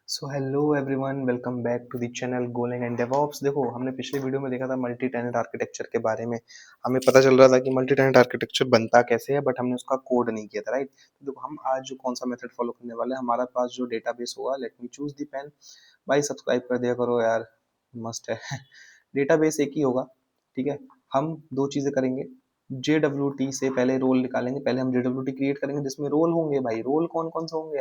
So hello everyone, welcome back to the channel Golang and DevOps. देखो, हमने पिछले video में देखा था मल्टी टेनेंट आर्किटेक्चर के बारे में। हमें पता चल रहा था कि मल्टी टेनेंट आर्किटेक्चर बनता कैसे है, बट हमने उसका कोड नहीं किया था, राइट। तो देखो, हम आज जो कौन सा मेथड फॉलो करने वाले हैं, हमारे पास जो डेटाबेस होगा, let me choose the pen. भाई सब्सक्राइब कर दिया करो यार, मस्ट है। डेटाबेस एक ही होगा, ठीक है। हम दो चीजें करेंगे। JWT से पहले रोल निकालेंगे, पहले हम JWT क्रिएट करेंगे जिसमें रोल होंगे। भाई रोल कौन कौन से होंगे?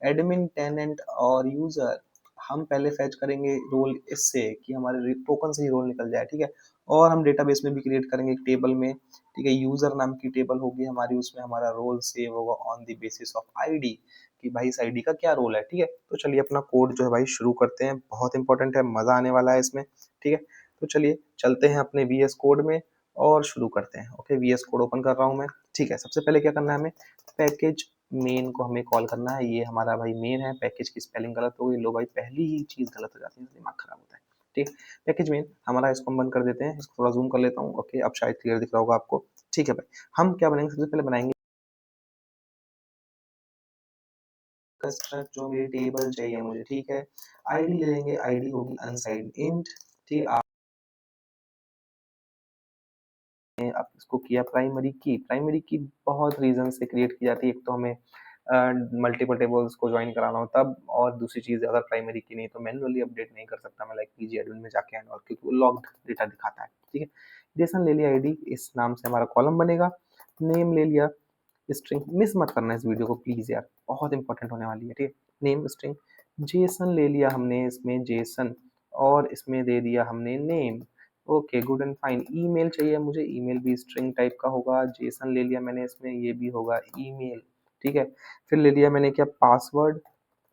एडमिन, टेनेंट और यूजर। हम पहले फैच करेंगे रोल इससे कि हमारे टोकन से ही रोल निकल जाए, ठीक है। और हम डेटाबेस में भी क्रिएट करेंगे एक टेबल में, ठीक है। यूजर नाम की टेबल होगी हमारी, उसमें हमारा रोल सेव होगा on the basis of ID, कि भाई इस आईडी का क्या रोल है, ठीक है। तो चलिए अपना कोड जो है भाई शुरू करते हैं, बहुत इंपॉर्टेंट है, मजा आने वाला है इसमें, ठीक है। तो चलिए चलते हैं अपने VS कोड में और शुरू करते हैं। ओके, VS कोड ओपन कर रहा हूँ मैं, ठीक है। सबसे पहले क्या करना है हमें, पैकेज मेन को हमें कॉल करना है। ये हमारा भाई मेन है। पैकेज की स्पेलिंग गलत हो गई, लो भाई पहली ही चीज गलत हो जाती है, दिमाग खराब होता है, ठीक। पैकेज मेन हमारा, इसको हम बंद कर देते हैं, इसको थोड़ा जूम कर लेता हूँ। ओके, अब शायद क्लियर दिख रहा होगा आपको, ठीक है भाई। हम क्या बनाएंगे, सबसे पहले बनाएंगे कंस्ट्रक्ट, जो मेरी टेबल चाहिए मुझे, ठीक है। आईडी ले लेंगे, आईडी होगी अनसाइड इंट, ठीक। आपने अब इसको किया प्राइमरी की बहुत रीजन से क्रिएट की जाती है। एक तो हमें मल्टीपल टेबल्स को ज्वाइन कराना हो तब, और दूसरी चीज अगर प्राइमरी की नहीं तो मैनुअली अपडेट नहीं कर सकता मैं, लाइक पीजी एडमिन में जाके एंड, और क्योंकि वो लॉग्ड डेटा दिखाता है, ठीक है। जेसन ले लिया, आईडी इस नाम से हमारा कॉलम बनेगा। नेम ले लिया, स्ट्रिंग मिस मत करना इस वीडियो को प्लीज यार, बहुत इंपॉर्टेंट होने वाली है, ठीक है। नेम स्ट्रिंग, जेसन ले लिया हमने, इसमें जेसन, और इसमें दे दिया हमने name. Okay, good and fine. Email चाहिए मुझे, ईमेल भी स्ट्रिंग टाइप का होगा। जेसन ले लिया मैंने, इसमें ये भी होगा ईमेल, ठीक है। फिर ले लिया मैंने क्या, पासवर्ड।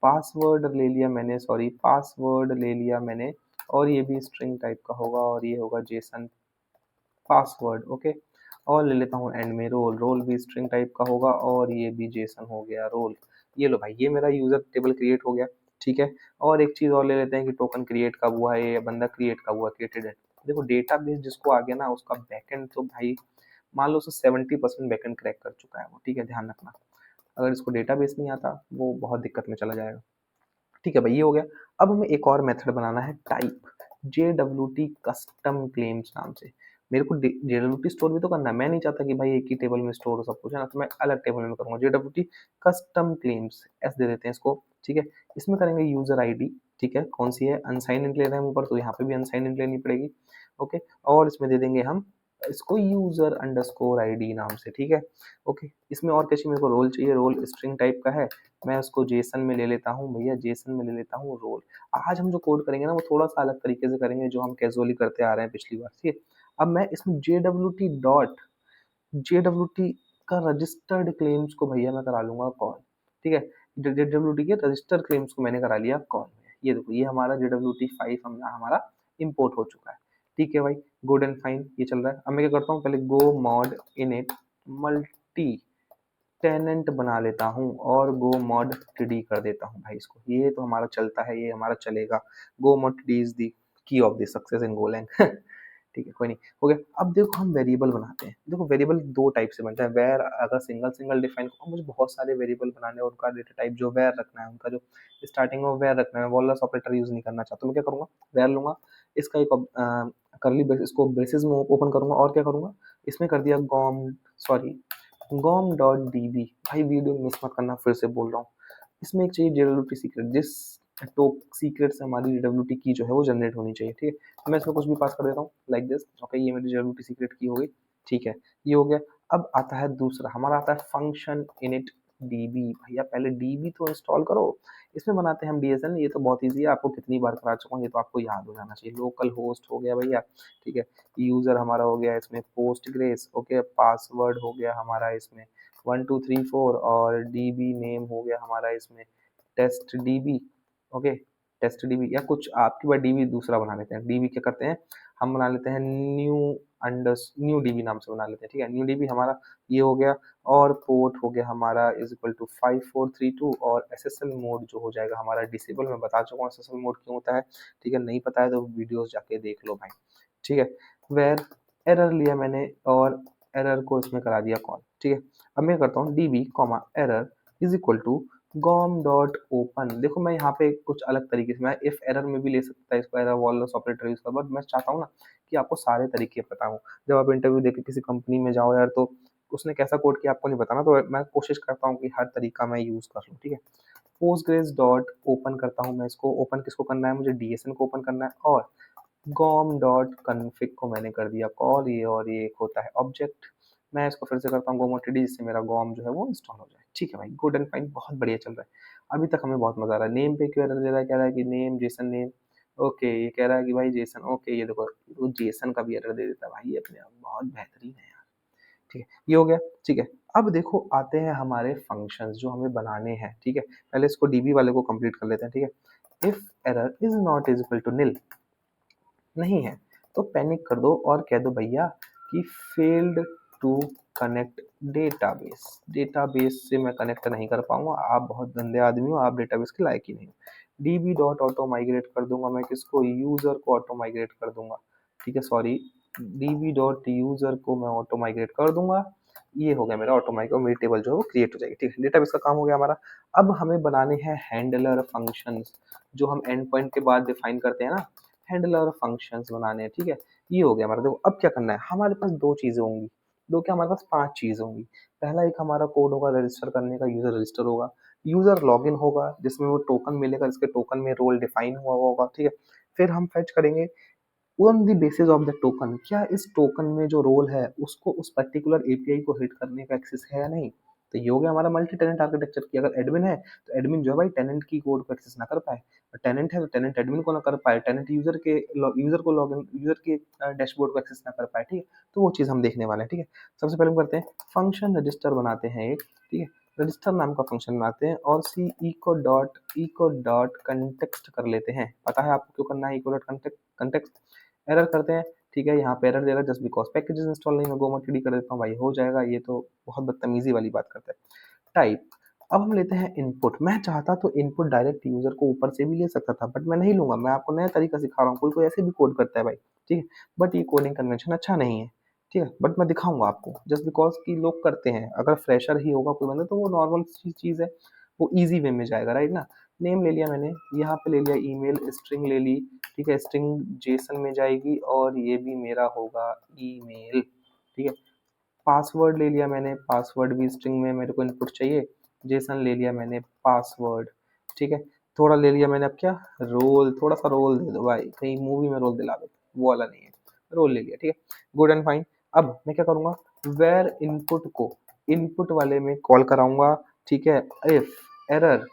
पासवर्ड ले लिया मैंने, सॉरी, पासवर्ड ले लिया मैंने, और ये भी स्ट्रिंग टाइप का होगा, और ये होगा जेसन पासवर्ड, ओके। और ले लेता हूँ एंड में रोल, रोल भी स्ट्रिंग टाइप का होगा, और ये भी जेसन हो गया रोल। ये लो भाई, ये मेरा यूजर टेबल क्रिएट हो गया, ठीक है। और एक चीज और ले लेते हैं कि टोकन क्रिएट कब हुआ है, ये बंदा क्रिएट कब हुआ, क्रिएटेड है। देखो, डेटाबेस जिसको आ गया ना, उसका बैकएंड तो भाई मान लो उसे 70% बैकएंड क्रैक कर चुका है वो, ठीक है, ध्यान रखना। अगर इसको डेटाबेस नहीं आता वो बहुत दिक्कत में चला जाएगा, ठीक है भाई। ये हो गया। अब हमें एक और मेथड बनाना है, टाइप JWT कस्टम क्लेम्स नाम से। मेरे को JWT स्टोर भी तो करना है, मैं नहीं चाहता कि भाई एक ही टेबल में स्टोर हो सब कुछ, है ना। तो मैं अलग टेबल में करूंगा, JWT कस्टम क्लेम्स, एस दे देते हैं इसको, ठीक है। इसमें करेंगे यूजर आईडी, ठीक है, कौन सी है, अनसाइन इंट ले रहे हैं ऊपर, तो यहाँ पे भी अनसाइन इंट लेनी पड़ेगी, ओके। और इसमें दे देंगे हम इसको यूजर अंडरस्कोर आईडी नाम से, ठीक है, ओके। इसमें और कैसे, मेरे को रोल चाहिए, रोल स्ट्रिंग टाइप का है, मैं उसको जेसन में ले लेता हूँ भैया, जेसन में ले लेता हूँ रोल। आज हम जो कोड करेंगे ना वो थोड़ा सा अलग तरीके से करेंगे, जो हम कैजुअली करते आ रहे हैं पिछली बार, ठीक है। अब मैं इसमें JWT का रजिस्टर्ड क्लेम्स को भैया मैं करा लूंगा कॉल, ठीक है। JWT के रजिस्टर्ड क्लेम्स को मैंने करा लिया कॉल में। ये देखो, ये हमारा JWT 5 हमारा इम्पोर्ट हो चुका है, ठीक है भाई। गुड एंड फाइन, ये चल रहा है। अब मैं क्या करता हूँ, पहले गो मॉड इनिट मल्टी टेनेंट बना लेता हूँ, और गो मॉड टीडी कर देता हूँ भाई इसको। ये तो हमारा चलता है, ये हमारा चलेगा। Go mod tidy is the key of the success in Golang. ठीक है, कोई नहीं, हो गया। अब देखो, हम वेरिएबल बनाते हैं। देखो, वेरिएबल दो टाइप से बनता है, वेर अगर सिंगल सिंगल डिफाइन को, मुझे बहुत सारे वेरिएबल बनाने हैं, उनका डेटा टाइप जो वेर रखना है, उनका जो स्टार्टिंग में वेर रखना है, वॉलस ऑपरेटर यूज नहीं करना चाहता, मैं क्या करूंगा, वेर लूंगा, इसका एक करली ब्रेस, इसको ब्रेसेस में ओपन करूंगा, और क्या करूंगा, इसमें कर दिया गॉम, सॉरी, गॉम डॉट डीबी। भाई वीडियो मिस मत करना, फिर से बोल रहा हूँ। इसमें एक चाहिए JWT सीक्रेट, जिस टॉप सीक्रेट से हमारी JWT की जो है वो जनरेट होनी चाहिए, ठीक है। तो मैं इसमें कुछ भी पास कर देता हूँ लाइक दिस, ओके। ये मेरी JWT सीक्रेट की हो गई, ठीक है, ये हो गया। अब आता है दूसरा, हमारा आता है फंक्शन इनिट डीबी। भैया पहले डीबी तो इंस्टॉल करो। इसमें बनाते हैं हम DSN, ये तो बहुत ईजी है, आपको कितनी बार करा चुका हूँ, ये तो आपको याद हो जाना चाहिए। लोकल होस्ट हो गया भैया, ठीक है। यूजर हमारा हो गया इसमें पोस्ट ग्रेस, ओके। पासवर्ड हो गया हमारा इसमें 1234, और DB नेम हो गया हमारा इसमें test DB, okay. Test DB, या कुछ आपकी बार DB दूसरा बना लेते हैं। DB क्या करते हैं, हम बना लेते हैं न्यू DB नाम से बना लेते हैं, ठीक है। न्यू DB हमारा ये हो गया, और पोर्ट हो गया हमारा इज इक्वल टू 5432, और SSL मोड जो हो जाएगा हमारा डिसेबल। मैं बता चुका हूँ SSL मोड क्यों होता है, ठीक है। नहीं पता है तो वीडियोस जाके देख लो भाई, ठीक है। वेर एरर लिया मैंने, और एरर को इसमें करा दिया कॉल, ठीक है। अब मैं करता हूँ DB comma error is equal to gorm dot open, देखो मैं यहाँ पे कुछ अलग तरीके से, मैं इफ एरर में भी ले सकता है इसको, एरर वॉलस ऑपरेटर यूज कर, बट मैं चाहता हूँ ना कि आपको सारे तरीके पता हो। जब आप इंटरव्यू देके किसी कंपनी में जाओ यार, तो उसने कैसा कोड किया आपको नहीं बताना, तो मैं कोशिश करता हूँ कि हर तरीका मैं यूज कर लूँ, ठीक है। पोस्टग्रेस डॉट ओपन करता हूँ मैं इसको, ओपन किसको करना है, मुझे डीएसएन को ओपन करना है, और गॉम डॉट कन्फिग को मैंने कर दिया कॉल, ये और ये एक होता है ऑब्जेक्ट। मैं इसको फिर से करता हूँ गोमोटीडी, जिससे मेरा गॉम जो है वो इंस्टॉल हो जाए। ठीक है भाई, गुड एंड फाइन, बहुत बढ़िया चल रहा है। अभी तक हमें बहुत मजा आ रहा है। नेम पे क्यों एरर दे रहा है, कह रहा है कि नेम जेसन नेम, ओके, ये कह रहा है कि भाई जेसन, ओके, ये देखो वो जेसन का भी एरर दे देता है भाई, ये अपने आप बहुत बेहतरीन है यार। ठीक है, ये हो गया। ठीक है, अब देखो आते हैं हमारे फंक्शंस जो हमें बनाने हैं। ठीक है, पहले इसको डीबी वाले को कंप्लीट कर लेते हैं। ठीक है, if error is not is equal to nil, नहीं है तो पैनिक कर दो और कह दो भैया कि failed to connect database, database से मैं कनेक्ट नहीं कर पाऊंगा, आप बहुत गंदे आदमी हो, आप डेटाबेस के लायक ही नहीं हो। डीबी डॉट ऑटो माइग्रेट कर दूंगा मैं किसको, यूजर को ऑटो माइग्रेट कर दूंगा। ठीक है, सॉरी, डीबी डॉट यूजर को मैं ऑटो माइग्रेट कर दूंगा। ये हो गया मेरा ऑटो माइग्रेट, मेरी टेबल जो है वो क्रिएट हो जाएगी। ठीक है, डेटाबेस का काम हो गया हमारा। अब हमें बनाने हैं हैंडलर फंक्शंस, जो हम एंड पॉइंट के बाद डिफाइन करते हैं ना, हैंडलर फंक्शंस बनाने हैं। ठीक है, ये हो गया हमारा। देखो अब क्या करना है, हमारे पास दो चीजें होंगी, दो क्या, हमारे पास पांच चीजें होंगी। पहला एक हमारा कोड होगा रजिस्टर करने का, यूजर रजिस्टर होगा, यूजर लॉगिन होगा जिसमें वो टोकन मिलेगा, जिसके टोकन में रोल डिफाइन हुआ होगा। ठीक है, फिर हम फेच करेंगे on the basis of the token, क्या इस टोकन में जो रोल है उसको उस पर्टिकुलर एपीआई को हिट करने का एक्सेस है या नहीं। तो ये हो गया हमारा मल्टी टेनेंट आर्किटेक्चर की। अगर एडमिन है तो एडमिन जो है भाई टेनेंट की कोड को एक्सेस ना कर पाए, और टेनेंट है तो टेनेंट एडमिन को ना कर पाए, टेनेंट यूजर को लॉगिन, यूजर के डैशबोर्ड को एक्सेस ना कर पाए। ठीक है, तो वो चीज़ हम देखने वाले हैं। ठीक है, सबसे पहले हम करते हैं फंक्शन रजिस्टर बनाते हैं एक। ठीक है, रजिस्टर नाम का फंक्शन बनाते हैं और सी इको डॉट कंटेक्स्ट कर लेते हैं। पता है आपको क्यों करना है इको डॉट कंटेक्स्ट, एरर करते हैं। ठीक है, यहाँ पे एरर दे रहा है जस्ट बिकॉज पैकेजेस इंस्टॉल नहीं, मैं गोमोटीडी कर देता हूँ भाई, हो जाएगा। ये तो बहुत बदतमीजी वाली बात करता है। टाइप, अब हम लेते हैं इनपुट। मैं चाहता तो इनपुट डायरेक्ट यूजर को ऊपर से भी ले सकता था, बट मैं नहीं लूंगा, मैं आपको नया तरीका सिखा रहा हूँ। कोई कोई ऐसे भी कोड करता है भाई, ठीक है, बट ये कोडिंग कन्वेंशन अच्छा नहीं है। ठीक है, बट मैं दिखाऊंगा आपको, जस्ट बिकॉज कि लोग करते हैं। अगर फ्रेशर ही होगा कोई बंदा तो वो नॉर्मल चीज है, वो इजी वे में जाएगा, राइट ना। नेम ले लिया मैंने, यहाँ पे ले लिया ईमेल, स्ट्रिंग ले ली। ठीक है, स्ट्रिंग जेसन में जाएगी और ये भी मेरा होगा ईमेल। ठीक है, पासवर्ड ले लिया मैंने, पासवर्ड भी स्ट्रिंग में मेरे को इनपुट चाहिए। जेसन ले लिया मैंने, पासवर्ड। ठीक है, थोड़ा ले लिया मैंने, अब क्या, रोल, थोड़ा सा रोल दे दो भाई, कहीं मूवी में रोल दिला दो, वो वाला नहीं है, रोल ले लिया। ठीक है, गुड एंड फाइन। अब मैं क्या करूंगा, वेर इनपुट को इनपुट वाले में कॉल कराऊंगा। ठीक है, इफ एरर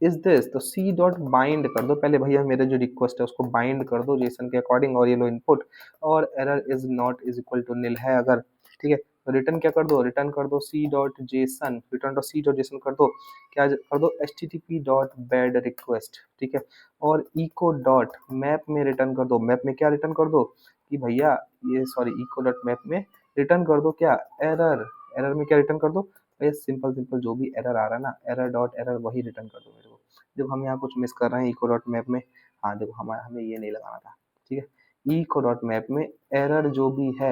इज दिस, तो सी डॉट बाइंड कर दो पहले भैया, मेरे जो रिक्वेस्ट है उसको बाइंड कर दो जेसन के अकॉर्डिंग, और ये लो इनपुट, और error is not is equal to nil है अगर। ठीक है, तो रिटर्न क्या कर दो, रिटर्न कर दो c dot JSON, return dot c dot JSON कर दो, क्या कर दो, H T T P dot bad request. ठीक है, और इको डॉट मैप में रिटर्न कर दो, मैप में क्या रिटर्न कर दो कि भैया, ये सॉरी, इको डॉट मैप में रिटर्न कर दो क्या, एरर, एरर में क्या रिटर्न कर दो भैया, सिंपल सिंपल जो भी एरर आ रहा है ना, एरर डॉट एरर वही रिटर्न कर दो मेरे को। देखो हम यहाँ कुछ मिस कर रहे हैं इको डॉट मैप में, हाँ देखो हमारा, हमें ये नहीं लगाना था। ठीक है, इको डॉट मैप में एरर जो भी है,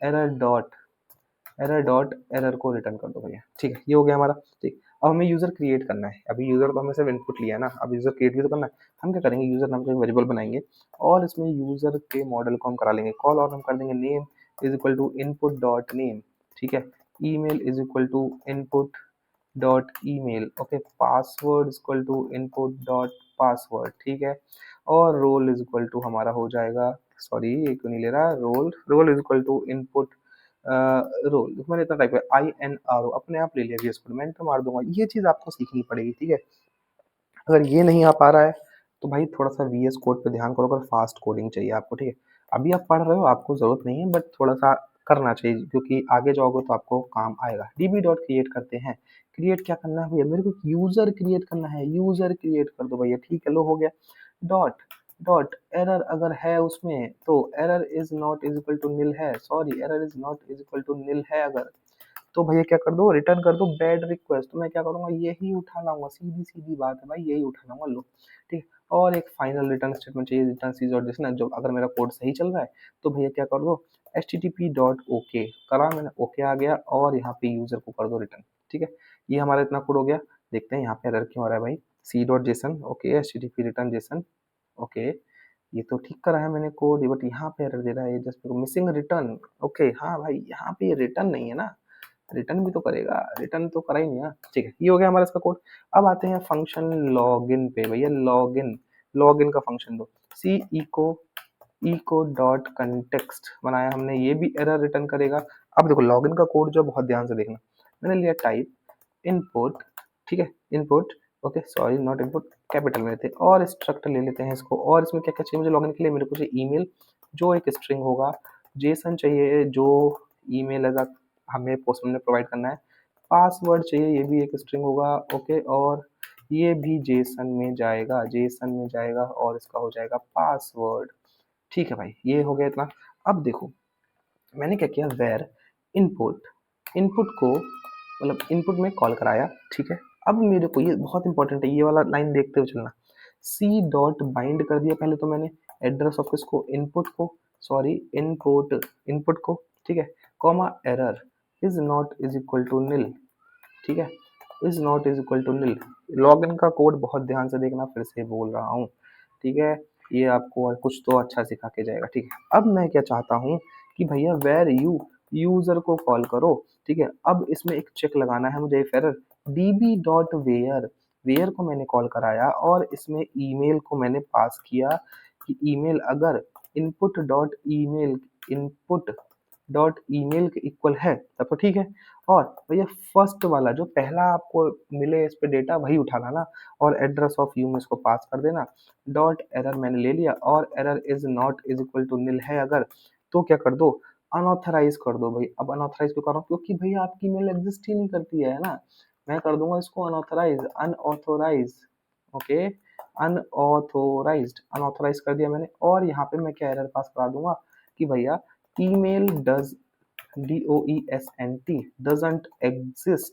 एरर डॉट एरर को रिटर्न कर दो भैया। ठीक है, ये हो गया हमारा। ठीक, अब हमें यूजर क्रिएट करना है। अभी यूजर तो हमें सिर्फ इनपुट लिया है ना, अब यूजर क्रिएट भी तो करना है। हम क्या करेंगे, यूजर नाम का वेरिएबल बनाएंगे और इसमें यूजर के मॉडल को हम करा लेंगे कॉल, और हम कर देंगे name is equal to input dot name. ठीक है, email is equal to input dot email, okay, password equal to input dot password. ठीक है, और रोल इज इक्वल टू हमारा हो जाएगा, सॉरी ये क्यों नहीं ले रहा, role is equal to input role, मैंने इतना टाइप है INRO, अपने आप ले लिया VS कोड, मैं एंटर मार दूंगा। ये चीज आपको सीखनी पड़ेगी। ठीक है, अगर ये नहीं आ पा रहा है तो भाई थोड़ा सा VS कोड पे ध्यान करो, अगर फास्ट कोडिंग चाहिए आपको। ठीक है, अभी आप पढ़ रहे हो, आपको जरूरत नहीं है, बट थोड़ा सा करना चाहिए क्योंकि आगे जाओगे तो आपको काम आएगा। डीबी डॉट क्रिएट करते हैं, क्रिएट क्या करना है भैया, मेरे को यूजर क्रिएट करना है, यूजर क्रिएट कर दो भैया। ठीक है, लो हो गया। डॉट डॉट एरर अगर है उसमें तो error is not is equal to nil है, sorry error is not is equal to nil है अगर, तो भैया क्या कर दो, रिटर्न कर दो बैड रिक्वेस्ट। तो मैं क्या करूंगा, यही उठा लाऊंगा, सीधी सीधी बात है भाई, यही उठा लाऊंगा, लो। ठीक है, और एक फाइनल रिटर्न स्टेटमेंट चाहिए, रिटर्न सीज और दिस ना, जो अगर मेरा कोड सही चल रहा है तो भैया क्या कर दो, H T T P dot okay करा मैंने, ओके आ गया, और यहाँ पे यूजर को कर दो रिटर्न। ठीक है, ये हमारा इतना कोड हो गया। देखते हैं यहाँ पे एरर क्यों आ रहा है भाई। C dot JSON, okay, HTTP return JSON, okay, ये तो ठीक करा है मैंने कोड, बट यहाँ पे एरर दे रहा है जस्ट मिसिंग रिटर्न। ओके हाँ भाई, यहाँ पे रिटर्न नहीं है ना, रिटर्न भी तो करेगा, रिटर्न तो करा ही नहीं ना। ठीक है, ये हो गया हमारा इसका कोड। अब आते हैं फंक्शन लॉगिन पे। भैया लॉगिन, लॉगिन का फंक्शन दो, सी इको डॉट कंटेक्स्ट बनाया हमने, ये भी एरर रिटर्न करेगा। अब देखो लॉगिन का कोड जो, बहुत ध्यान से देखना, मैंने लिया टाइप इनपुट, ठीक है, input, okay sorry not input, capital में लेते हैं और स्ट्रक्चर ले लेते हैं इसको। और इसमें क्या क्या चाहिए मुझे लॉगिन के लिए, मेरे को चाहिए ईमेल जो एक स्ट्रिंग होगा, जेसन चाहिए जो ईमेल अगर हमें पोस्टमैन ने प्रोवाइड करना है, पासवर्ड चाहिए ये भी एक स्ट्रिंग होगा, ओके, और ये भी जेसन में जाएगा, जेसन में जाएगा और इसका हो जाएगा पासवर्ड। ठीक है भाई, ये हो गया इतना। अब देखो मैंने क्या किया, वेर इनपुट, इनपुट को मतलब इनपुट में कॉल कराया, ठीक है। अब मेरे को ये बहुत इंपॉर्टेंट है, ये वाला लाइन देखते हुए चलना, सी डॉट बाइंड कर दिया पहले तो मैंने एड्रेस ऑफ इसको, इनपुट को, सॉरी इनपुट, इनपुट को, ठीक है, comma error is not is equal to nil, ठीक है, is not is equal to nil. Login का कोड बहुत ध्यान से देखना, फिर से बोल रहा हूँ, ठीक है, ये आपको कुछ तो अच्छा सिखा के जाएगा, ठीक है। अब मैं क्या चाहता हूँ कि भैया वेर यू, यूजर को कॉल करो, ठीक है। अब इसमें एक चेक लगाना है मुझे, error DB dot where, where को मैंने कॉल कराया और इसमें ईमेल को मैंने पास किया कि ईमेल अगर input dot email, input dot email के इक्वल है तब तो ठीक है। और भैया फर्स्ट वाला जो पहला आपको मिले इस पे डेटा वही उठाना ना, और एड्रेस ऑफ यू में इसको पास कर देना। डॉट एरर मैंने ले लिया और error is not is equal to nil है अगर, तो क्या कर दो, अनऑथराइज कर दो भाई। अब अनऑथराइज क्यों कर रहा हूँ, क्योंकि भैया आपकी मेल एग्जिस्ट ही नहीं करती है ना, मैं कर दूंगा इसको unauthorize, unauthorize, okay, unauthorized, unauthorize कर दिया मैंने। और यहाँ पे मैं क्या एरर पास करा दूंगा कि भैया email does, DOESNT doesn't exist,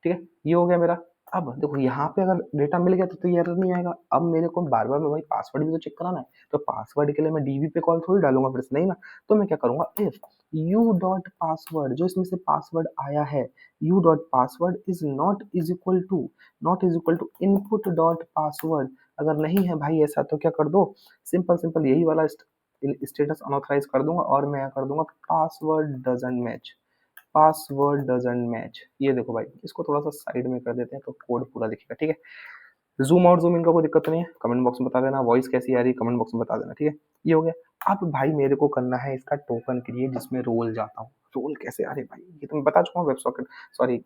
ठीक है, ये हो गया मेरा। अब देखो यहाँ पे अगर डेटा मिल गया तो ये एरर नहीं आएगा। अब मेरे को बार बार में भाई पासवर्ड भी तो चेक कराना है, तो पासवर्ड के लिए मैं डीबी पे कॉल थोड़ी डालूंगा फिर से, नहीं ना। तो मैं क्या करूंगा, इफ यू डॉट पासवर्ड, जो इसमें से पासवर्ड आया है, u dot password is not is equal to, not is equal to input dot password, अगर नहीं है भाई ऐसा तो क्या कर दो, सिंपल सिंपल यही वाला स्टेटस अनऑथराइज कर दूंगा और मैं कर दूंगा password doesn't match, password doesn't match. ये देखो भाई, इसको थोड़ा सा साइड में कर देते हैं तो कोड पूरा दिखेगा, ठीक है। जूम आउट जूम इन का कोई दिक्कत नहीं है, कमेंट बॉक्स में बता देना, वॉइस कैसी आ रही है कमेंट बॉक्स में बता देना, ठीक है। ये हो गया। अब भाई मेरे को करना है इसका टोकन क्रिएट जिसमें रोल जाता हूँ। रोल कैसे, अरे भाई ये तो मैं बता चुका हूँ, वेब सॉकेट, सॉरी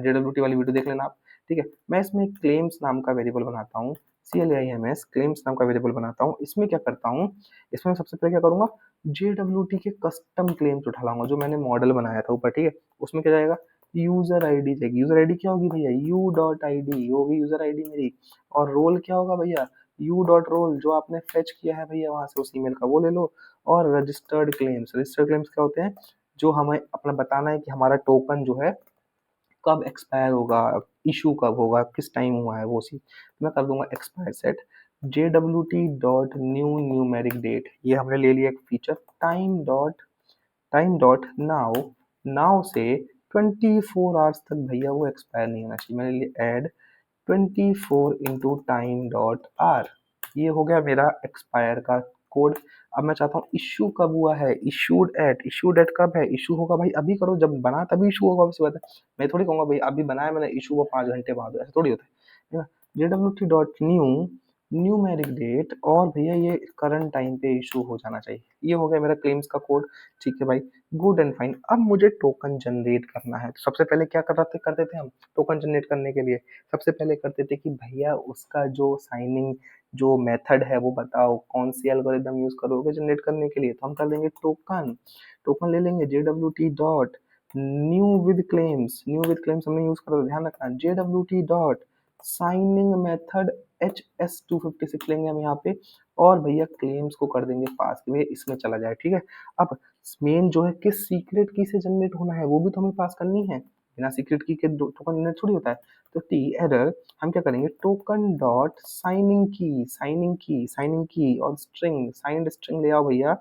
JWT वाली वीडियो देख लेना आप, ठीक है। मैं इसमें क्लेम्स नाम का वेरिएबल बनाता हूँ, CLAIMS क्लेम्स नाम का वेरिएबल बनाता हूँ। इसमें क्या करता हूँ, इसमें सबसे पहले क्या करूंगा, JWT के कस्टम क्लेम्स उठा लाऊंगा जो मैंने मॉडल बनाया था ऊपर, ठीक है। उसमें क्या जाएगा, यूजर आईडी जाएगी, यूजर आईडी क्या होगी भैया, यू डॉट आई डी होगी यूजर आईडी मेरी। और रोल क्या होगा भैया, यू डॉट रोल, जो आपने फेच किया है भैया वहां से उस ईमेल का वो ले लो। और रजिस्टर्ड क्लेम्स, रजिस्टर्ड क्लेम्स क्या होते हैं, जो हमें अपना बताना है कि हमारा टोकन जो है कब एक्सपायर होगा, इशू कब होगा, किस टाइम हुआ है वो सी। मैं कर दूंगा expire set JWT dot new numeric date, ये हमने ले लिया एक feature. Time dot now, now से 24 आवर्स तक भैया वो एक्सपायर नहीं होना चाहिए, मैंने लिए add 24 into time dot are. ये हो गया मेरा एक्सपायर का कोड। अब मैं चाहता हूँ इशू कब हुआ है, इशूड एट कब है, इशू होगा भाई अभी करो, जब बना तभी इशू होगा, ऑब्वियस बात है। मैं थोड़ी कहूंगा भाई अभी बनाया मैंने, इशू हुआ 5 घंटे बाद, ऐसा थोड़ी होता है ना। JWT dot new numeric date, और भैया ये करंट टाइम पे इशू हो जाना चाहिए। ये हो गया मेरा क्लेम्स का कोड, ठीक है भाई, गुड एंड फाइन। अब मुझे टोकन जनरेट करना है, तो सबसे पहले क्या करते थे हम टोकन जनरेट करने के लिए, सबसे पहले करते थे कि भैया उसका जो साइनिंग जो मेथड है वो बताओ, कौन सी एल्गोरिदम यूज करोगे जनरेट करने के लिए, तो हम कर लेंगे टोकन, टोकन ले लेंगे JWT dot new with claims, new with claims हमने यूज करा, ध्यान रखना JWT dot signing method HS256 लेंगे हम यहाँ पे, और भैया क्लेम्स को कर देंगे पास, भैया इसमें चला जाए, ठीक है। अब मेन जो है किस सीक्रेट की से जनरेट होना है वो भी तो हमें पास करनी है, बिना सीक्रेट की के टोकन जनरेट थोड़ी होता है। तो टी एरर हम क्या करेंगे, टोकन डॉट साइनिंग की, साइनिंग की, साइनिंग की और स्ट्रिंग, साइंड स्ट्रिंग ले आओ भैया।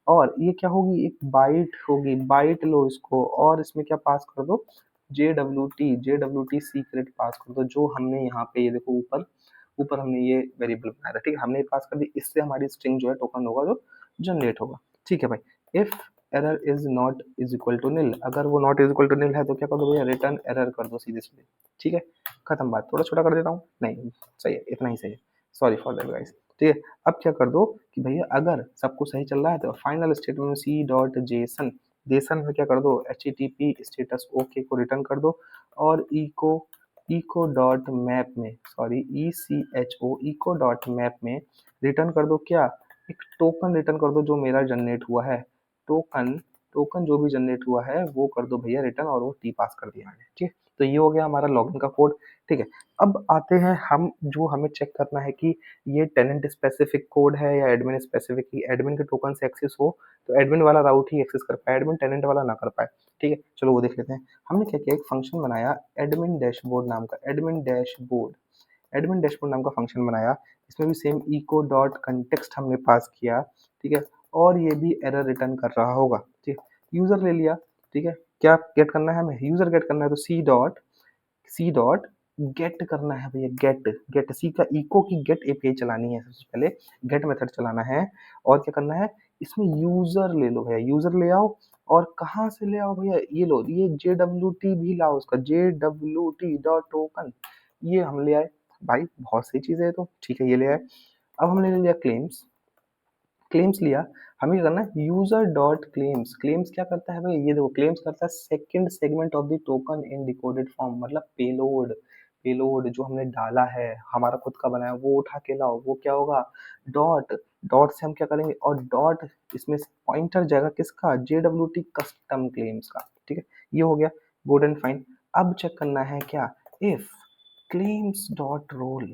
और ये क्या होगी, एक बाइट होगी, बाइट लो इसको, और इसमें क्या पास कर दो, JWT सीक्रेट पास कर दो, जो हमने यहाँ पे ये देखो ऊपर ऊपर हमने ये वेरिएबल बनाया था, ठीक है, हमने पास कर दी, इससे हमारी स्ट्रिंग जो है टोकन होगा जो जनरेट होगा, ठीक है भाई। If error is not is equal to nil, अगर वो not is equal to nil है तो क्या कर दो भैया, रिटर्न एरर कर दो सीधे सीधे, ठीक है, खत्म बात। थोड़ा छोटा कर देता हूँ, नहीं सही है, इतना ही सही है, सॉरी फॉर दैट गाइस, ठीक है। अब क्या कर दो कि भैया अगर सब कुछ सही चल रहा है तो फाइनल स्टेटमेंट में सी डॉट जेसन, जेसन में क्या कर दो, HTTP स्टेटस ओके को रिटर्न कर दो, और इको डॉट मैप में, सॉरी इको डॉट मैप में रिटर्न कर दो क्या, एक टोकन रिटर्न कर दो जो मेरा जनरेट हुआ है, टोकन टोकन जो भी जनरेट हुआ है वो कर दो भैया रिटर्न, और वो टी पास कर दिया मैंने, ठीक है। तो ये हो गया हमारा लॉगिन का कोड, ठीक है। अब आते हैं हम, जो हमें चेक करना है कि ये टेनेंट स्पेसिफिक कोड है या एडमिन स्पेसिफिक, की एडमिन के टोकन से एक्सेस हो तो एडमिन वाला राउट ही एक्सेस कर पाए, एडमिन टेनेंट वाला ना कर पाए, ठीक है। चलो वो देख लेते हैं। हमने क्या किया, एक फंक्शन बनाया एडमिन डैशबोर्ड नाम का, एडमिन डैशबोर्ड नाम का फंक्शन बनाया, इसमें भी सेम इको डॉट कंटेक्स्ट हमने पास किया, ठीक है, और ये भी एरर रिटर्न कर रहा होगा, ठीक है। यूजर ले लिया, ठीक है, क्या गेट करना है हमें, यूजर गेट करना है, तो सी डॉट गेट करना है भैया, गेट सी का इको की गेट एपीआई चलानी है, सबसे पहले गेट मेथड चलाना है, और क्या करना है, इसमें यूजर ले लो भैया, यूजर ले आओ, और कहाँ से ले आओ भैया, ये लो, ये JWT भी लाओ, उसका JWT डॉट टोकन, ये हम ले आए भाई, बहुत सही चीज़ है ये तो, ठीक है, ये ले आए। अब हमने ले लिया क्लेम्स लिया, हमें क्या करना है, यूजर डॉट क्लेम्स, क्लेम्स क्या करता है भाई, ये देखो क्लेम्स करता है second segment of the token in decoded form, मतलब पेलोड जो हमने डाला है, हमारा खुद का बनाया, वो उठा के लाओ, वो क्या होगा, डॉट डॉट से हम क्या करेंगे, और डॉट इसमें पॉइंटर जाएगा किसका, JWT कस्टम क्लेम्स का, ठीक है, ये हो गया, गुड एंड फाइन। अब चेक करना है क्या, if claims.role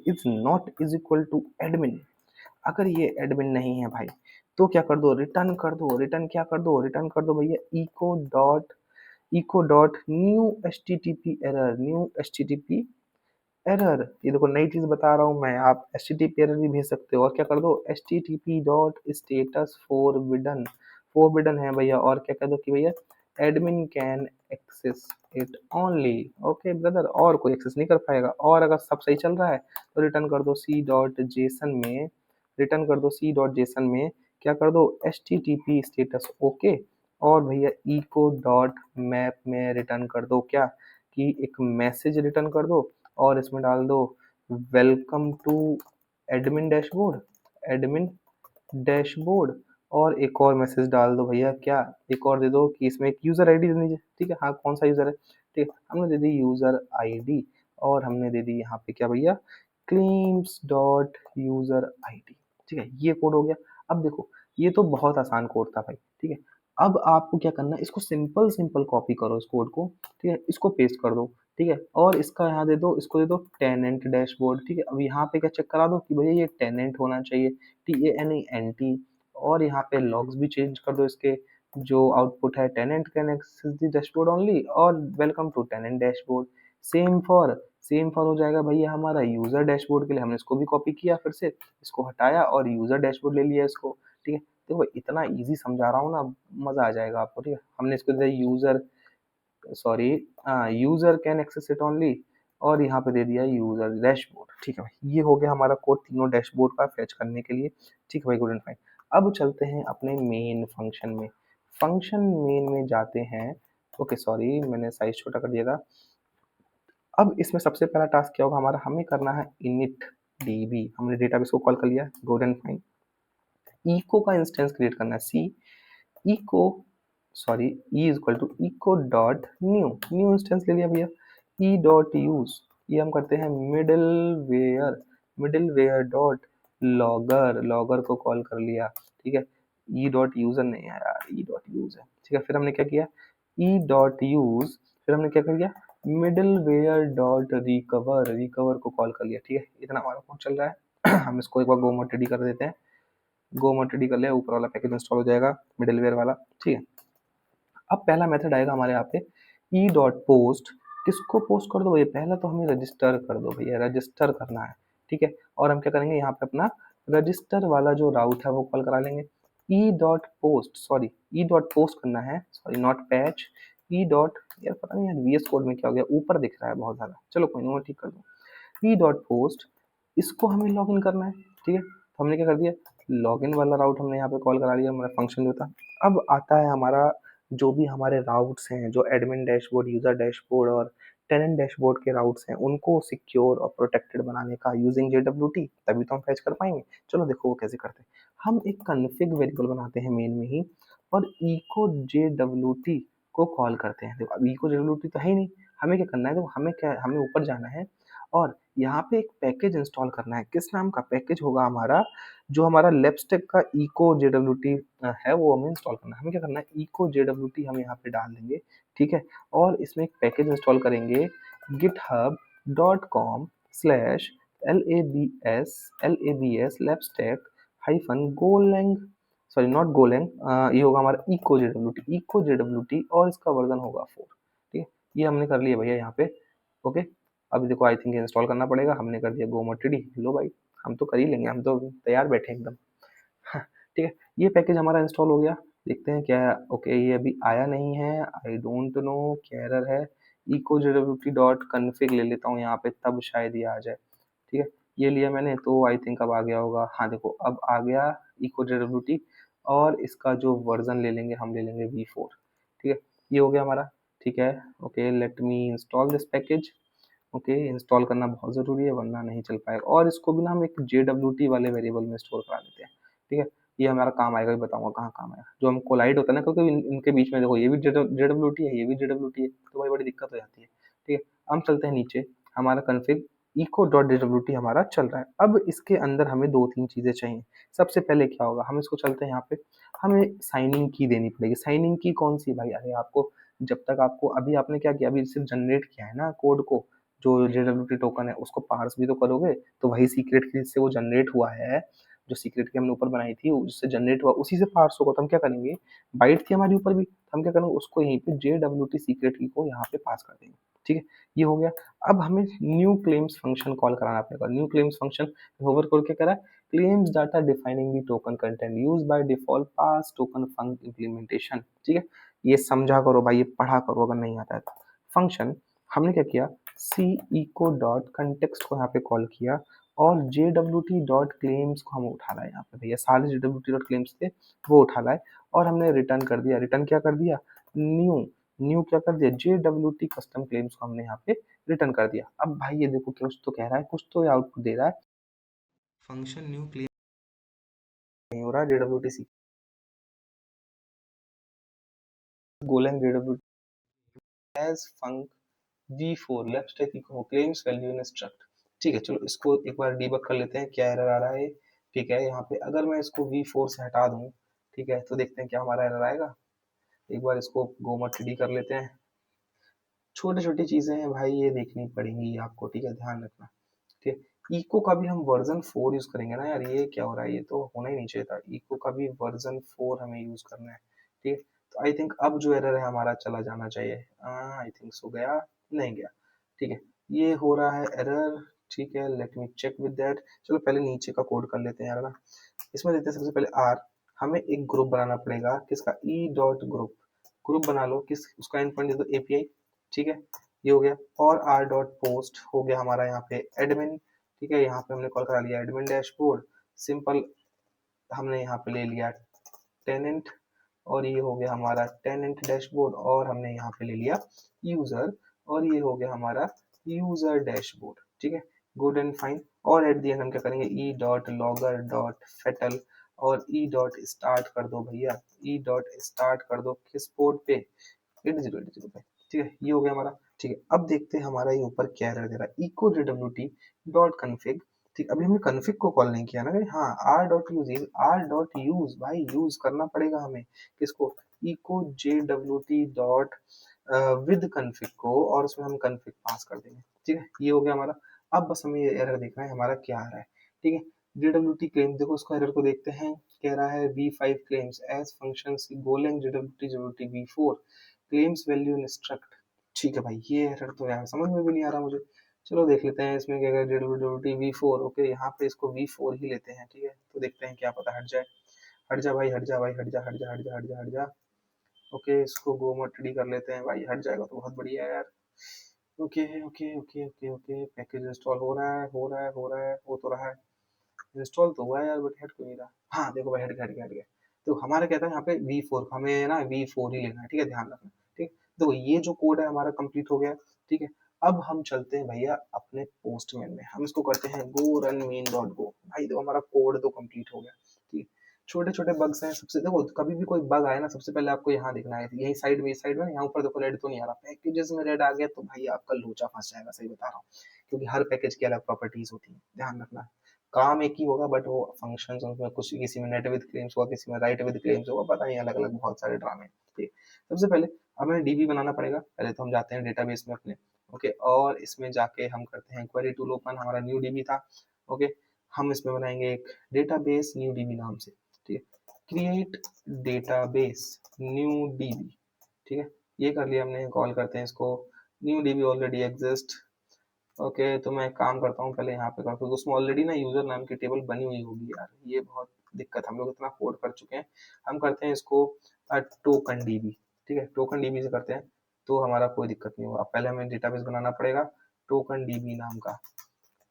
is not is equal to admin, अगर ये एडमिन नहीं है भाई तो क्या कर दो, रिटर्न कर दो, रिटर्न क्या कर दो, रिटर्न कर दो भैया echo dot new HTTP error, ये देखो नई चीज बता रहा हूँ मैं, आप HTTP एरर भी भेज सकते हो, और क्या कर दो, HTTP डॉट स्टेटस फोरबिडन है भैया, और क्या कर दो कि भैया admin can access it only, okay brother, और कोई एक्सेस नहीं कर पाएगा, और अगर सब सही चल रहा है तो रिटर्न कर दो सी डॉट जेसन में क्या कर दो, HTTP स्टेटस ओके, और भैया इको डॉट मैप में रिटर्न कर दो क्या, कि एक मैसेज रिटर्न कर दो, और इसमें डाल दो वेलकम टू एडमिन डैशबोर्ड, और एक और मैसेज डाल दो भैया क्या, एक और दे दो कि इसमें एक यूजर आईडी दे दीजिए, ठीक है, हाँ कौन सा यूजर है, ठीक है, हमने दे दी यूजर आईडी, और हमने दे दी यहाँ पे क्या भैया, क्लेम्स डॉट यूजर आईडी, ठीक है, ये कोड हो गया। अब देखो ये तो बहुत आसान कोड था भाई, ठीक है। अब आपको क्या करना है, इसको सिंपल सिंपल कॉपी करो इस कोड को, ठीक है, इसको पेस्ट कर दो, ठीक है, और इसका यहाँ दे दो, इसको दे दो टेनेंट डैशबोर्ड, ठीक है। अब यहाँ पे क्या चेक करा दो कि भैया ये टेनेंट होना चाहिए, TANENT, और यहाँ पे लॉग्स भी चेंज कर दो, इसके जो आउटपुट है, tenant can access the dashboard only, और welcome to tenant dashboard, same for हो जाएगा भैया हमारा यूजर डैशबोर्ड के लिए, हमने इसको भी कॉपी किया, फिर से इसको हटाया और यूजर डैशबोर्ड ले लिया इसको, ठीक है। देखो इतना इजी समझा रहा हूँ ना, मजा आ जाएगा आपको, ठीक है। हमने इसको दिया sorry user can access it only, और यहाँ पे दे दिया यूजर डैशबोर्ड, ठीक है भाई, ये हो गया हमारा कोड तीनों डैशबोर्ड का फेच करने के लिए, ठीक है भाई, गुड एंड फाइन। अब चलते हैं अपने मेन फंक्शन में जाते हैं, ओके सॉरी मैंने साइज छोटा कर दिया था। अब इसमें सबसे पहला टास्क क्या होगा हमारा, हमें करना है init db, हमने डेटाबेस को कॉल कर लिया, गुड एंड फाइन। इको का इंस्टेंस क्रिएट करना है, C echo sorry E is equal to echo dot new instance ले लिया भैया, ई डॉट यूज, ये हम करते हैं मिडिलवेयर डॉट लॉगर को कॉल कर लिया, ठीक है। ई डॉट यूजर नहीं है यार, ई डॉट यूज है, ठीक है। फिर हमने क्या किया, ई डॉट यूज, फिर हमने क्या कर लिया, मिडिलवेयर डॉट रिकवर को कॉल कर लिया, ठीक है। इतना हमारा कोड चल रहा है। हम इसको एक बार गो मोटेडी कर देते हैं, गो मोटेडी कर लिया, ऊपर वाला पैकेज इंस्टॉल हो जाएगा मिडिलवेयर वाला, ठीक है। अब पहला मेथड आएगा हमारे यहाँ पे, ई डॉट पोस्ट, किसको पोस्ट कर दो भैया, पहला तो हमें रजिस्टर कर दो भैया, रजिस्टर करना है, ठीक है। और हम क्या करेंगे, यहाँ पे अपना रजिस्टर वाला जो राउट है वो कॉल करा लेंगे, ई डॉट पोस्ट करना है, sorry not patch, E dot, यार पता नहीं यार वीएस कोड में क्या हो गया, ऊपर दिख रहा है बहुत ज़्यादा, चलो कोई नहीं, मैं ठीक कर दूँ। ई डॉट पोस्ट, इसको हमें लॉगिन करना है, ठीक है, तो हमने क्या कर दिया, लॉगिन वाला राउट हमने यहाँ पे कॉल करा लिया, हमारा फंक्शन जो था। अब आता है हमारा जो भी हमारे राउट्स हैं, जो एडमिन डैशबोर्ड, यूजर डैशबोर्ड और टेनेंट डैशबोर्ड के राउट्स हैं, उनको सिक्योर और प्रोटेक्टेड बनाने का यूजिंग JWT, तभी तो हम फैच कर पाएंगे। चलो देखो वो कैसे करते हैं। हम एक कन्फिग वेरिएबल बनाते हैं मेन में ही, और इको JWT को कॉल करते हैं। देखो अब इको JWT तो है ही नहीं, हमें क्या करना है, देखो हमें क्या, हमें ऊपर जाना है और यहाँ पे एक पैकेज इंस्टॉल करना है। किस नाम का पैकेज होगा हमारा, जो हमारा लेपस्टेक का इको JWT है, वो हमें इंस्टॉल करना है। हमें क्या करना है, इको JWT हम यहाँ पे डाल देंगे, ठीक है, और इसमें एक पैकेज इंस्टॉल करेंगे, github.com/labs labstack Golang, sorry not Golang, ये होगा हमारा इको JWT और इसका वर्जन होगा 4, ठीक है। ये हमने कर लिया भैया यहाँ पे, ओके। अभी देखो आई थिंक इंस्टॉल करना पड़ेगा, हमने कर दिया गोमोटीडी, लो भाई हम तो कर ही लेंगे, हम तो तैयार बैठे हैं एकदम। हाँ, ठीक है, ये पैकेज हमारा इंस्टॉल हो गया। देखते हैं क्या, ओके ये अभी आया नहीं है, आई डोंट नो क्या एरर है। इको JWT डॉट कन्फिग ले लेता हूँ यहाँ पे, तब शायद ये आ जाए, ठीक है। ये लिया मैंने तो आई थिंक अब आ गया होगा, हाँ देखो अब आ गया इको JWT, और इसका जो वर्जन ले लेंगे, हम ले लेंगे V4, ठीक है। ये हो गया हमारा, ठीक है। Okay let me install this package, okay install करना बहुत ज़रूरी है वरना नहीं चल पाएगा। और इसको भी ना हम एक JWT वाले वेरिएबल में स्टोर करा देते हैं, ठीक है। ये हमारा काम आएगा, भी बताऊंगा कहाँ काम आएगा, जो हम कोलाइड होता है ना, क्योंकि इनके बीच में देखो ये भी JWT है, ये भी JWT है, तो भाई बड़ी दिक्कत हो जाती है, ठीक है। हम चलते हैं नीचे, हमारा कन्फिग इको डॉट JWT हमारा चल रहा है। अब इसके अंदर हमें दो तीन चीज़ें चाहिए। सबसे पहले क्या होगा, हम इसको चलते हैं यहाँ पे, हमें साइनिंग की देनी पड़ेगी। साइनिंग की कौन सी भाई, अरे आपको जब तक आपको, अभी आपने क्या किया, अभी सिर्फ जनरेट किया है ना कोड को, जो JWT टोकन है उसको पार्स भी तो करोगे, तो वही सीक्रेट की जिससे वो जनरेट हुआ है, जो सीक्रेट की हमने ऊपर बनाई थी उससे जनरेट हुआ, उसी से पार्स होगा। तो हम क्या करेंगे, बाइट थी हमारी ऊपर भी, तो हम क्या करेंगे, उसको यहीं पे JWT सीक्रेट की को यहाँ पे पास कर देंगे, ठीक है। ये हो गया। अब हमें न्यू क्लेम्स फंक्शन कॉल कराना पड़ेगा। New claims function hover code क्या करा है, claims data defining the token content use by default pass token func implementation, ठीक है। ये समझा करो भाई, ये पढ़ा करो अगर नहीं आता है तो। फंक्शन हमने क्या किया, सी इको डॉट कंटेक्स्ट को यहाँ पे कॉल किया, और JWT डॉट क्लेम्स को हम उठा लाए, यहाँ पे भैया सारे JWT डॉट क्लेम्स थे वो उठा लाए, और हमने रिटर्न कर दिया। रिटर्न क्या कर दिया, न्यू, न्यू क्या कर दिया, JWT कस्टम क्लेम्स को हमने यहाँ पे रिटर्न कर दिया। अब भाई ये देखो कुछ तो कह रहा है, कुछ तो आउटपुट दे रहा है, फंक्शन न्यू क्लेम नहीं हो रहा, JWT c Golang JWT as func V4 left stack echo claims value in struct, ठीक है। चलो इसको एक बार डीबग कर लेते हैं, क्या एरर आ रहा है, ठीक है। यहाँ पे अगर मैं इसको V4 से हटा दूँ, ठीक है, तो देखते हैं क्या हमारा एरर आएगा। एक बार इसको गोमट डी कर लेते हैं। छोटी छोटी चीजें हैं भाई, ये देखनी पड़ेंगी आपको, ठीक है, ध्यान रखना, ठीक है। इको का भी हम वर्जन 4 यूज करेंगे ना यार, ये क्या हो रहा है, ये तो होना ही नहीं चाहिए था। इको का भी वर्जन 4 हमें यूज करना है, ठीक है। तो आई थिंक अब जो एरर है हमारा चला जाना चाहिए, आई थिंक सो गया, नहीं गया, ठीक है। ये हो रहा है एरर, ठीक है, let me check with that. चलो पहले नीचे का कोड कर लेते हैं यार ना, इसमें देते हैं सबसे पहले आर, हमें एक ग्रुप बनाना पड़ेगा, किसका, ई डॉट ग्रुप, ग्रुप बना लो, किस उसका एंड पॉइंट दे दो API, ठीक है। ये हो गया। और आर डॉट पोस्ट हो गया हमारा यहाँ पे एडमिन, ठीक है, यहाँ पे हमने कॉल करा लिया एडमिन डैशबोर्ड, सिंपल हमने यहाँ पे ले लिया टेनेंट, और ये हो गया हमारा टेनेंट डैशबोर्ड, और हमने यहाँ पे ले लिया यूजर, और ये हो गया हमारा यूजर डैशबोर्ड, ठीक है, गुड एंड फाइन। और एट दी एंड हम क्या करेंगे, e dot logger dot fatal, और ई डॉट स्टार्ट कर दो भैया, ई डॉट स्टार्ट कर दो किस पोर्ट पे, 8080 पे, ठीक है। ये हो गया हमारा, ठीक है। अब देखते हैं हमारा ये ऊपर क्या एरर दे रहा है, इको JWT डॉट कन्फिग, ठीक, अभी हमने कन्फिग को कॉल नहीं किया ना, हाँ r dot use, r dot use भाई, यूज करना पड़ेगा हमें किसको, echo JWT dot with config को, और उसमें हम कन्फिग पास कर देंगे, ठीक है। ये हो गया हमारा। अब बस हमें ये एरर देखना है हमारा क्या आ रहा है, ठीक है। JWT क्लेम, देखो उसका एरर को देखते हैं, कह रहा है V5 claims as function Golang JWT V4 claims value in struct, ठीक है भाई। ये एरर तो यार समझ में भी नहीं आ रहा मुझे। चलो देख लेते हैं इसमें क्या, JWT V4, ओके यहाँ पे इसको V4 ही लेते हैं, ठीक है। तो देखते हैं क्या पता हट जाए, हट जा भाई, हट जा भाई, हट जा, हट जा, हट जा, हट जा, हट जा, ओके, इसको गो मट डी कर लेते हैं भाई, हट जाएगा तो बहुत बढ़िया है यार। Okay okay okay okay okay, package install हो रहा है, हो रहा है, हो रहा है, हो तो रहा है। इंस्टॉल तो हुआ है यार, बट हट क्यों नहीं रहा? हाँ देखो भाई, हट गया। तो हमारा क्या था यहाँ पे V4, हमें ना V4 ही लेना है, ठीक है, ध्यान रखना। ठीक, तो ये जो कोड है हमारा कंप्लीट हो गया। ठीक है, अब हम चलते हैं भैया अपने पोस्टमैन में, हम इसको करते हैं गो रन मेन डॉट गो। भाई देखो हमारा कोड तो कंप्लीट हो गया। ठीक, छोटे छोटे बग्स हैं, सबसे देखो कभी भी कोई बग आए ना, सबसे पहले आपको यहाँ देखना है, यही साइड में यहाँ ऊपर देखो रेड तो नहीं आ रहा, पैकेजेस में रेड आ गया तो भाई आपका लोचा फंस जाएगा, सही बता रहा हूँ। क्योंकि हर पैकेज की अलग प्रॉपर्टीज होती है, ध्यान रखना। काम एक ही होगा बट वो फंक्शंस उसमें कुछ, किसी में नेट विद क्लेम्स होगा, किसी में राइट विद क्लेम्स होगा, पता नहीं, अलग अलग बहुत सारे ड्रामे हैं। ठीक, सबसे पहले हमें डीबी बनाना पड़ेगा। पहले तो हम जाते हैं डेटाबेस में अपने, ओके, और इसमें जाके हम करते हैं क्वेरी टूल ओपन, हमारा न्यू डीबी था। ओके, हम इसमें बनाएंगे एक डेटाबेस न्यू डीबी नाम से। ठीक है, क्रिएट डेटाबेस न्यू डीबी। ठीक है, ये कर लिया हमने, कॉल करते हैं इसको, new dB already exist. Okay, तो मैं एक काम करता हूँ, पहले यहाँ पे करता हूँ, उसमें ऑलरेडी ना यूजर नाम की टेबल बनी हुई होगी यार, ये बहुत दिक्कत, हम लोग इतना कोड कर चुके हैं। हम करते हैं इसको टोकन डीबी। ठीक है, टोकन डीबी से करते हैं तो हमारा कोई दिक्कत नहीं होगा। पहले हमें डेटाबेस बनाना पड़ेगा टोकन डीबी नाम का,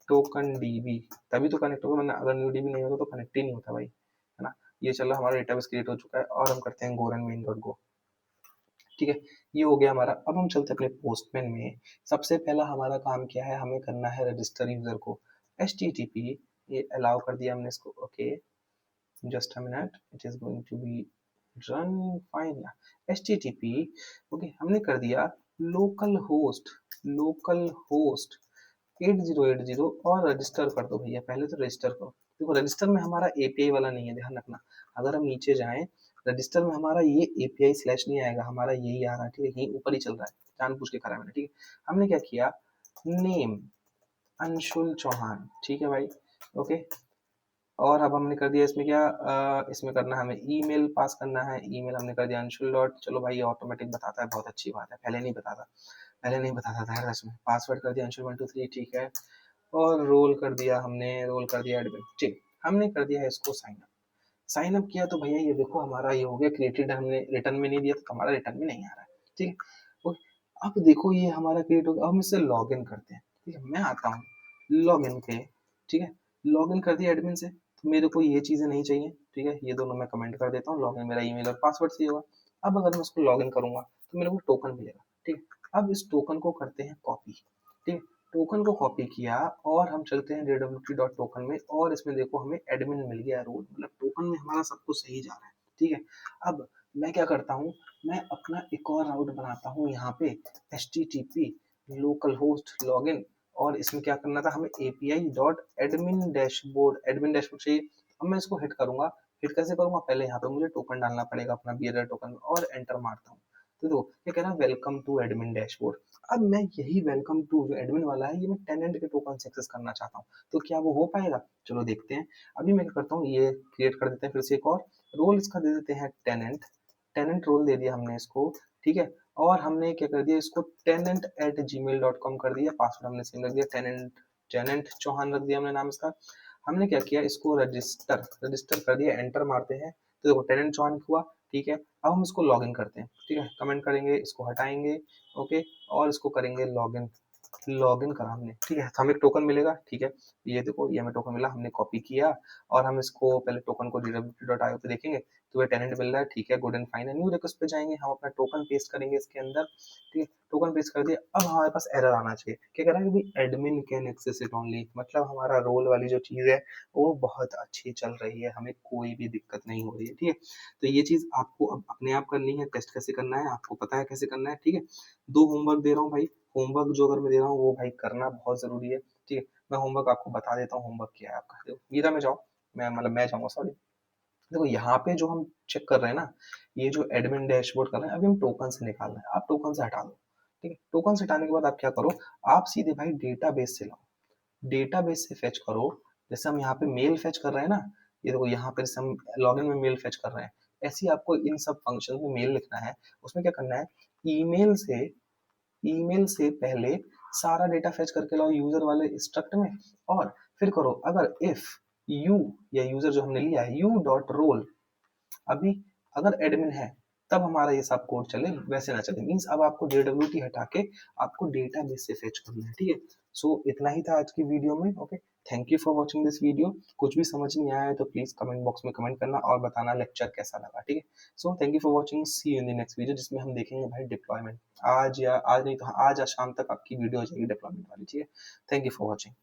टोकन डीबी, तभी तो कनेक्ट होगा, वरना अगर न्यू डीबी नहीं होगा तो कनेक्ट ही नहीं होता भाई, है ना। ये चलो हमारा डेटाबेस क्रिएट हो चुका है, और हम करते हैं गोरन मेन डॉट गो। ठीक है, ये हो गया हमारा। अब हम चलते हैं अपने पोस्टमैन में। सबसे पहला हमारा काम क्या है, हमें करना है रजिस्टर यूजर को। एच टी टी पी, ये अलाउ कर दिया हमने इसको। Okay, just a minute, it is going to be run fine. H T T P, okay, हमने कर दिया लोकल होस्ट 8080, और रजिस्टर कर दो भैया, पहले तो रजिस्टर करो। देखो रजिस्टर में हमारा एपीआई वाला नहीं है, ध्यान रखना। अगर हम नीचे जाएं, रजिस्टर में हमारा ये एपीआई स्लैश नहीं आएगा, हमारा यही आ रहा है। ठीक है, यही ऊपर ही चल रहा है, जानबूझ के करा है मैंने। ठीक है, हमने क्या किया, नेम अंशुल चौहान। ठीक है भाई, ओके, और अब हमने कर दिया इसमें क्या, इसमें करना है हमें ईमेल पास करना है। ईमेल हमने कर दिया अंशुल डॉट, चलो भाई ऑटोमेटिक बताता है, बहुत अच्छी बात है, पहले नहीं बताता था यार इसमें। पासवर्ड कर दिया अंशुल 123, ठीक है, और रोल कर दिया हमने, रोल कर दिया एडमिन। ठीक, हमने कर दिया है इसको साइन अप। साइन अप किया तो भैया ये देखो हमारा ये हो गया क्रिएटेड, हमने रिटर्न में नहीं दिया तो हमारा रिटर्न में नहीं आ रहा है। ठीक है, और अब देखो ये हमारा क्रिएट हो गया। अब हम इससे लॉग इन करते हैं। ठीक है, मैं आता हूँ लॉग इन पे। ठीक है, लॉग इन कर दिया एडमिन से, तो मेरे को ये चीजें नहीं चाहिए। ठीक है, ये दोनों मैं कमेंट कर देता हूँ, लॉग इन मेरा ईमेल और पासवर्ड से ही होगा। अब अगर मैं उसको लॉग इन करूंगा तो मेरे को टोकन मिलेगा। ठीक है, अब इस टोकन को करते हैं कॉपी। ठीक है, टोकन को कॉपी किया, और हम चलते हैं jwt.token में, और इसमें देखो हमें एडमिन मिल गया रोल, मतलब टोकन में हमारा सब कुछ सही जा रहा है। ठीक है, अब मैं क्या करता हूँ, मैं अपना एक और राउट बनाता हूँ यहाँ पे, H T T P local host log in, और इसमें क्या करना था हमें, एपीआई डॉट एडमिन डैशबोर्ड चाहिए। अब मैं इसको हिट करूंगा। हिट कैसे करूंगा, पहले यहाँ पे मुझे टोकन डालना पड़ेगा अपना बियर टोकन, और एंटर मारता हूँ। तो देखो ये कह रहा है वेलकम टू एडमिन डैशबोर्ड। अब मैं यही वेलकम टू जो एडमिन वाला है, ये मैं टेनेंट के टोकन से एक्सेस करना चाहता हूँ, तो क्या वो हो पाएगा, चलो देखते हैं। अभी मैं क्या करता हूँ, ये क्रिएट कर देते हैं फिर से एक और रोल, इसका दे देते हैं टेनेंट। टेनेंट रोल दे दिया हमने इसको। ठीक है, और हमने क्या कर दिया इसको tenant@gmail.com कर दिया, पासवर्ड हमने सेम रख दिया, टेनेंट टेनेंट चौहान रख दिया हमने नाम इसका। हमने क्या किया, इसको रजिस्टर रजिस्टर कर दिया, एंटर मारते हैं, तो देखो टेनेंट चौहान हुआ। ठीक है, अब हम इसको लॉगिन करते हैं। ठीक है, कमेंट करेंगे, इसको हटाएंगे, ओके, और इसको करेंगे लॉगिन। लॉगिन करा हमने, ठीक है, तो हमें एक टोकन मिलेगा। ठीक है, ये देखो ये हमें टोकन मिला, हमने कॉपी किया, और हम इसको पहले टोकन को dwt.io पे देखेंगे, तो ये टेनेंट मिल रहा है। ठीक है, गुड एंड फाइन है। न्यू रिक्वेस्ट पे जाएंगे, हम अपना टोकन पेस्ट करेंगे इसके अंदर। ठीक है, टोकन पेस्ट कर दिया। अब हमारे पास एरर आना चाहिए, क्या कह रहा है कि admin can access it only, मतलब हमारा रोल वाली जो चीज है वो बहुत अच्छी चल रही है, हमें कोई भी दिक्कत नहीं हो रही है। ठीक है, तो ये चीज आपको अब अपने आप करनी है, टेस्ट कैसे करना है आपको पता है कैसे करना है। ठीक है, दो होमवर्क दे रहा हूँ भाई, होमवर्क जो अगर मैं दे रहा हूँ वो भाई करना बहुत जरूरी है। ठीक है, मैं होमवर्क आपको बता देता हूँ, होमवर्क क्या है आपका। देखो मीरा में जाओ, मैं जाऊंगा, सॉरी। देखो यहाँ पे जो हम चेक कर रहे हैं ना, ये जो एडमिन डैशबोर्ड कर रहे हैं, अभी हम टोकन से निकालना है, आप टोकन से हटा दो। ठीक है, टोकन से हटाने के बाद आप क्या करो, आप सीधे भाई डेटाबेस से लाओ, डेटाबेस से फेच करो। जैसे हम यहाँ पे मेल फेच कर रहे हैं ना, ये देखो यहाँ पे जैसे हम लॉगिन में मेल फेच कर रहे हैं, ऐसे ही आपको इन सब फंक्शन में मेल लिखना है। उसमें क्या करना है, ईमेल से ईमेल से पहले सारा डेटा फेच करके लाओ यूजर वाले स्ट्रक्ट में, और फिर करो अगर इफ यू, या यूजर जो हमने लिया है, यू डॉट रोल, अभी अगर एडमिन है तब हमारा ये सब कोड चले, वैसे ना चले। मीन्स अब आपको JWT हटा के आपको डेटाबेस से फेच करना है, ठीक है। सो इतना ही था आज की वीडियो में। Okay, thank you for watching this video. कुछ भी समझ नहीं आया है तो प्लीज कमेंट बॉक्स में कमेंट करना और बताना लेक्चर कैसा लगा, ठीक है। So thank you for watching, see you in the next video, जिसमें हम देखेंगे भाई डिप्लॉयमेंट। आज या आज नहीं तो आज या शाम तक आपकी वीडियो हो जाएगी डिप्लॉयमेंट वाली, ठीक है। Thank you for watching.